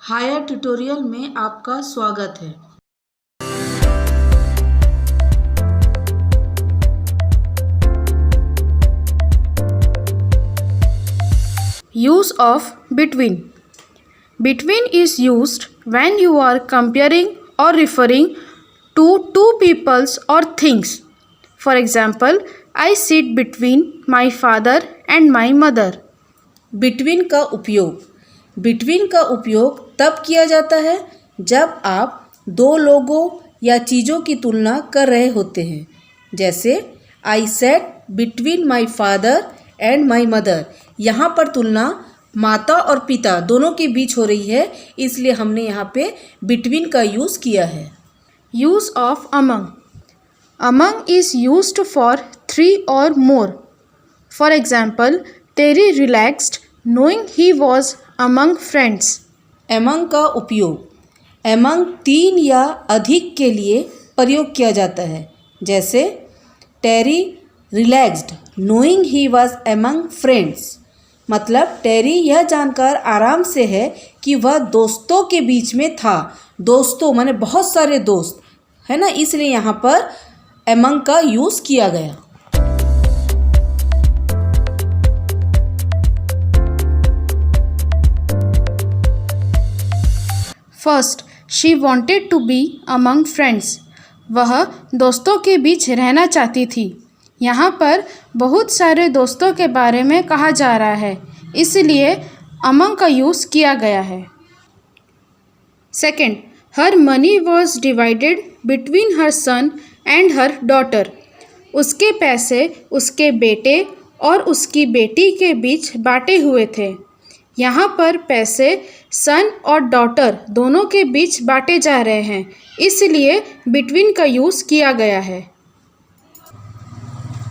Higher tutorial में आपका स्वागत है। Use of between. Between is used when you are comparing or referring to two peoples or things. For example, I sit between my father and my mother. Between का उपयोग तब किया जाता है जब आप दो लोगों या चीज़ों की तुलना कर रहे होते हैं। जैसे I sat between my father and my mother. यहाँ पर तुलना माता और पिता दोनों के बीच हो रही है, इसलिए हमने यहाँ पे बिटवीन का यूज़ किया है। Use of among. Among is used for three or more. For example, Terry relaxed knowing he was among friends. Among का उपयोग एमंग तीन या अधिक के लिए प्रयोग किया जाता है। जैसे Terry relaxed knowing he was among friends. मतलब टेरी यह जानकर आराम से है कि वह दोस्तों के बीच में था। दोस्तों माने बहुत सारे दोस्त है ना, इसलिए यहाँ पर एमंग का यूज़ किया गया। First, she wanted to be among friends. वह दोस्तों के बीच रहना चाहती थी। यहाँ पर बहुत सारे दोस्तों के बारे में कहा जा रहा है, इसलिए among का यूज़ किया गया है। Second, her money was divided between her son and her daughter. उसके पैसे उसके बेटे और उसकी बेटी के बीच बांटे हुए थे। यहाँ पर पैसे सन और डॉटर दोनों के बीच बांटे जा रहे हैं, इसलिए बिटवीन का यूज़ किया गया है।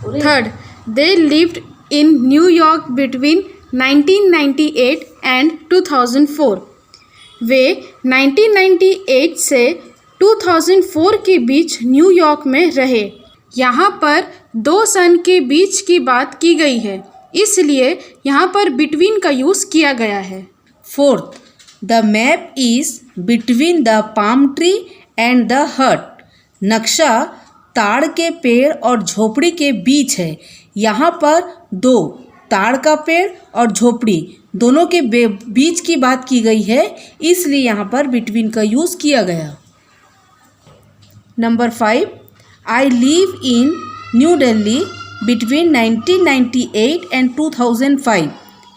Third, they lived in New York between 1998 and 2004। वे 1998 से 2004 के बीच न्यूयॉर्क में रहे। यहाँ पर दो सन के बीच की बात की गई है, इसलिए यहाँ पर बिटवीन का यूज़ किया गया है। Fourth, the map is between the palm tree and the हट। नक्शा ताड़ के पेड़ और झोपड़ी के बीच है। यहाँ पर दो ताड़ का पेड़ और झोपड़ी दोनों के बीच की बात की गई है, इसलिए यहाँ पर बिटवीन का यूज़ किया गया। Number 5, I live in new Delhi between 1998 and 2005।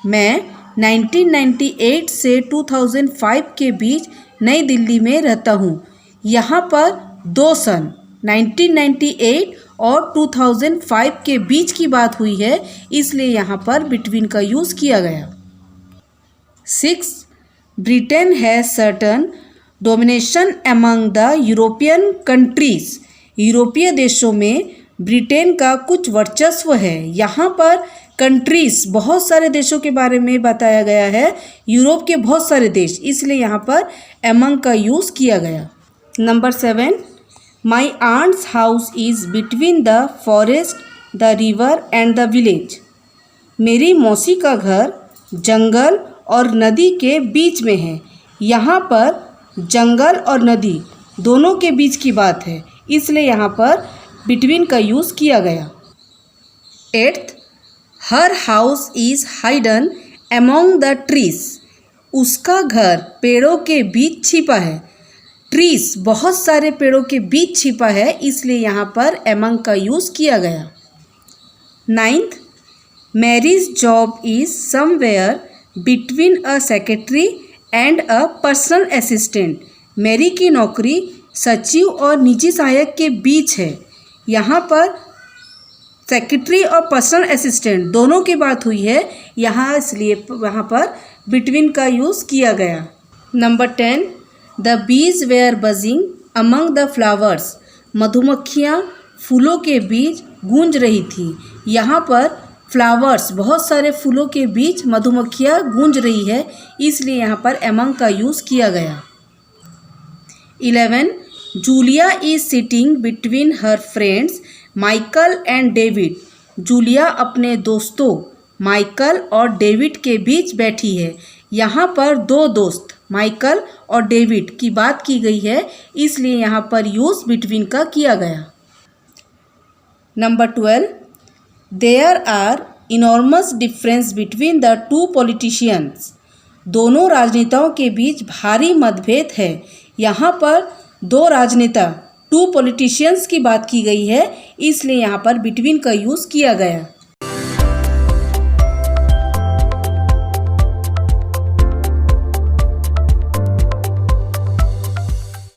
मैं 1998 से 2005 के बीच नई दिल्ली में रहता हूँ। यहाँ पर दो सन 1998 और 2005 के बीच की बात हुई है, इसलिए यहाँ पर बिटवीन का यूज़ किया गया। 6, Britain has certain domination among the European countries. यूरोपीय देशों में ब्रिटेन का कुछ वर्चस्व है। यहाँ पर कंट्रीज बहुत सारे देशों के बारे में बताया गया है, यूरोप के बहुत सारे देश, इसलिए यहाँ पर एमंग का यूज़ किया गया। Number 7, my aunt's house is between the forest the river and the village. मेरी मौसी का घर जंगल और नदी के बीच में है। यहाँ पर जंगल और नदी दोनों के बीच की बात है, इसलिए यहाँ पर बिटवीन का यूज़ किया गया। 8th, her house is hidden among the trees. उसका घर पेड़ों के बीच छिपा है। ट्रीज बहुत सारे पेड़ों के बीच छिपा है, इसलिए यहाँ पर अमंग का यूज़ किया गया। 9th, Mary's job is somewhere between a secretary and a personal assistant. Mary की नौकरी सचिव और निजी सहायक के बीच है। यहाँ पर सेक्रेटरी और पर्सनल असिस्टेंट दोनों की बात हुई है यहाँ, इसलिए यहाँ पर बिटवीन का यूज़ किया गया। Number 10, the bees were buzzing among the flowers. मधुमक्खियाँ फूलों के बीच गूंज रही थी। यहाँ पर फ्लावर्स बहुत सारे फूलों के बीच मधुमक्खियाँ गूंज रही है, इसलिए यहाँ पर अमंग का यूज़ किया गया। 11, Julia is sitting between her friends Michael and David. Julia अपने दोस्तों माइकल और डेविड के बीच बैठी है। यहाँ पर दो दोस्त माइकल और डेविड की बात की गई है, इसलिए यहाँ पर यूज़ बिटवीन का किया गया। Number 12, there are enormous difference between the two politicians. दोनों राजनेताओं के बीच भारी मतभेद है। यहाँ पर दो राजनेता, टू पॉलिटिशियंस की बात की गई है, इसलिए यहाँ पर बिटवीन का यूज़ किया गया।